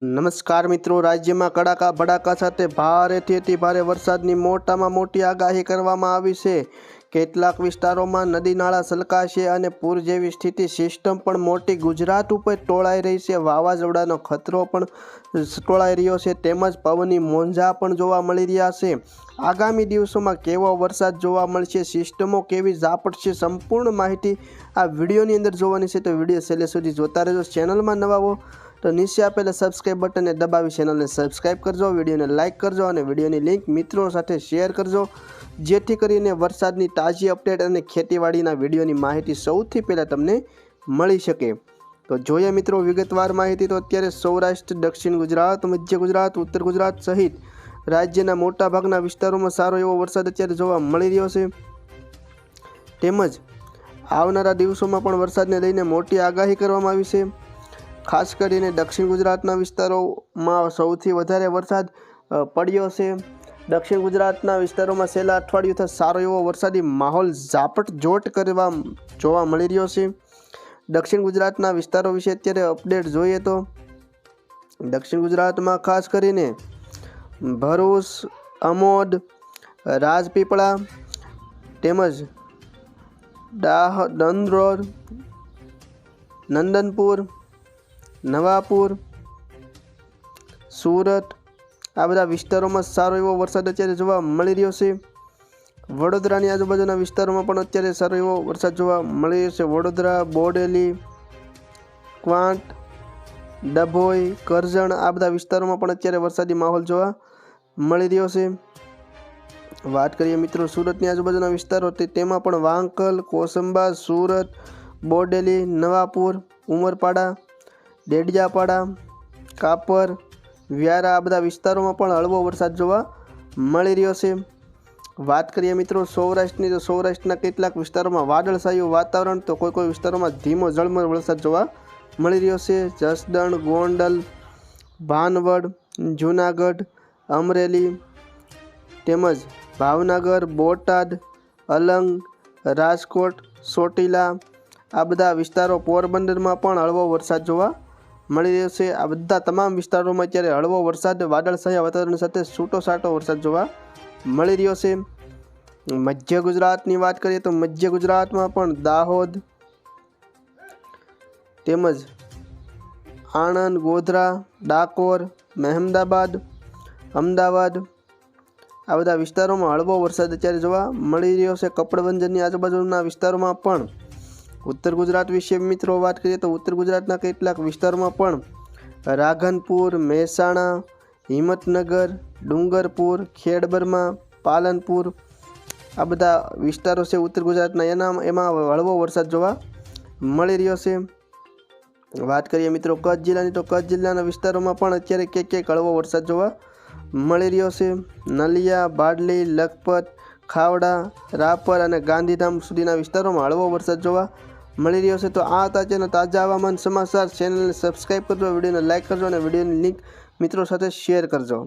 નમસ્કાર મિત્રો, રાજ્યમાં કડાકા ભડાકા સાથે ભારેથી અતિ ભારે વરસાદની મોટામાં મોટી આગાહી કરવામાં આવી છે। કેટલાક વિસ્તારોમાં નદી નાળા છલકાશે અને પૂર જેવી સ્થિતિ સિસ્ટમ પણ મોટી ગુજરાત ઉપર ટોળાઈ રહી છે। વાવાઝોડાનો ખતરો પણ ટોળાઈ રહ્યો છે, તેમજ પવનની મોંજા પણ જોવા મળી રહ્યા છે। આગામી દિવસોમાં કેવો વરસાદ જોવા મળશે, સિસ્ટમો કેવી ઝાપટશે, સંપૂર્ણ માહિતી આ વિડીયોની અંદર જોવાની છે, તો વિડીયો છેલ્લે સુધી જોતા રહેજો। ચેનલમાં નવા હો તો નીચે આપેલા સબસ્ક્રાઇબ બટનને દબાવી ચેનલને સબસ્ક્રાઇબ કરજો, વિડીયોને લાઇક કરજો અને વિડીયોની લિંક મિત્રો સાથે શેર કરજો, જેથી કરીને વરસાદની તાજી અપડેટ અને ખેતીવાડીના વિડીયોની માહિતી સૌથી પહેલાં તમને મળી શકે। તો જોઈએ મિત્રો વિગતવાર માહિતી। તો અત્યારે સૌરાષ્ટ્ર, દક્ષિણ ગુજરાત, મધ્ય ગુજરાત, ઉત્તર ગુજરાત સહિત રાજ્યના મોટાભાગના વિસ્તારોમાં સારો એવો વરસાદ અત્યારે જોવા મળી રહ્યો છે, તેમજ આવનારા દિવસોમાં પણ વરસાદને લઈને મોટી આગાહી કરવામાં આવી છે। ખાસ કરીને દક્ષિણ ગુજરાતના વિસ્તારોમાં સૌથી વધારે વરસાદ પડ્યો છે। દક્ષિણ ગુજરાતના વિસ્તારોમાં છેલ્લા અઠવાડિયુંથી સારો એવો વરસાદી માહોલ ઝાપટઝોટ કરવા જોવા મળી રહ્યો છે। દક્ષિણ ગુજરાતના વિસ્તારો વિશે અત્યારે અપડેટ જોઈએ તો દક્ષિણ ગુજરાતમાં ખાસ કરીને ભરૂચ, અમોદ, રાજપીપળા તેમજ દંડોર, નંદનપુર, નવાપુર, સુરત આ બધા વિસ્તારોમાં સારો એવો વરસાદ અત્યારે જોવા મળી રહ્યો છે। વડોદરાની આજુબાજુના વિસ્તારોમાં પણ અત્યારે સારો એવો વરસાદ જોવા મળી રહ્યો છે। વડોદરા, બોડેલી, ક્વાંટ, ડભોઈ, કરજણ આ બધા વિસ્તારોમાં પણ અત્યારે વરસાદી માહોલ જોવા મળી રહ્યો છે। વાત કરીએ મિત્રો સુરતની આજુબાજુના વિસ્તારો, તેમાં પણ વાંકલ, કોસંબા, સુરત, બોડેલી, નવાપુર, ઉમરપાડા, ડેડિયાપાડા, કાપર, વ્યારા આ બધા વિસ્તારોમાં પણ હળવો વરસાદ જોવા મળી રહ્યો છે। વાત કરીએ મિત્રો સૌરાષ્ટ્રની, તો સૌરાષ્ટ્રના કેટલાક વિસ્તારોમાં વાદળછાયું વાતાવરણ, તો કોઈ વિસ્તારોમાં ધીમો ઝળમળ વરસાદ જોવા મળી રહ્યો છે। જસદણ, ગોંડલ, ભાનવડ, જૂનાગઢ, અમરેલી તેમજ ભાવનગર, બોટાદ, અલંગ, રાજકોટ, ચોટીલા આ બધા વિસ્તારો, પોરબંદરમાં પણ હળવો વરસાદ જોવા મળી રહ્યો છે। આ બધા તમામ વિસ્તારોમાં અત્યારે હળવો વરસાદ, વાદળછાયા વાતાવરણ સાથે છૂટો છાંટો વરસાદ જોવા મળી રહ્યો છે। મધ્ય ગુજરાતની વાત કરીએ તો મધ્ય ગુજરાતમાં પણ દાહોદ તેમજ આણંદ, ગોધરા, ડાકોર, મહેમદાબાદ, અમદાવાદ આ બધા વિસ્તારોમાં હળવો વરસાદ અત્યારે જોવા મળી રહ્યો છે। કપડવંજનની આજુબાજુના વિસ્તારોમાં પણ ઉત્તર ગુજરાત વિશે મિત્રો વાત કરીએ તો ઉત્તર ગુજરાતના કેટલાક વિસ્તારોમાં પણ રાધનપુર, મહેસાણા, હિંમતનગર, ડુંગરપુર, ખેડબ્રહ્મા, પાલનપુર આ બધા વિસ્તારો છે ઉત્તર ગુજરાતના, એમાં હળવો વરસાદ જોવા મળી રહ્યો છે। વાત કરીએ મિત્રો કચ્છ જિલ્લાની, તો કચ્છ જિલ્લાના વિસ્તારોમાં પણ અત્યારે ક્યાંક હળવો વરસાદ જોવા મળી રહ્યો છે। નલિયા, બાડલી, લખપત, ખાવડા, રાપર અને ગાંધીધામ સુધીના વિસ્તારોમાં હળવો વરસાદ જોવા મળી રહ્યો છે। તો આ હતા તેના તાજા હવામાન સમાચાર। ચેનલને સબસ્ક્રાઈબ કરજો, વિડીયોને લાઇક કરજો અને વિડીયોની લિંક મિત્રો સાથે શેર કરજો।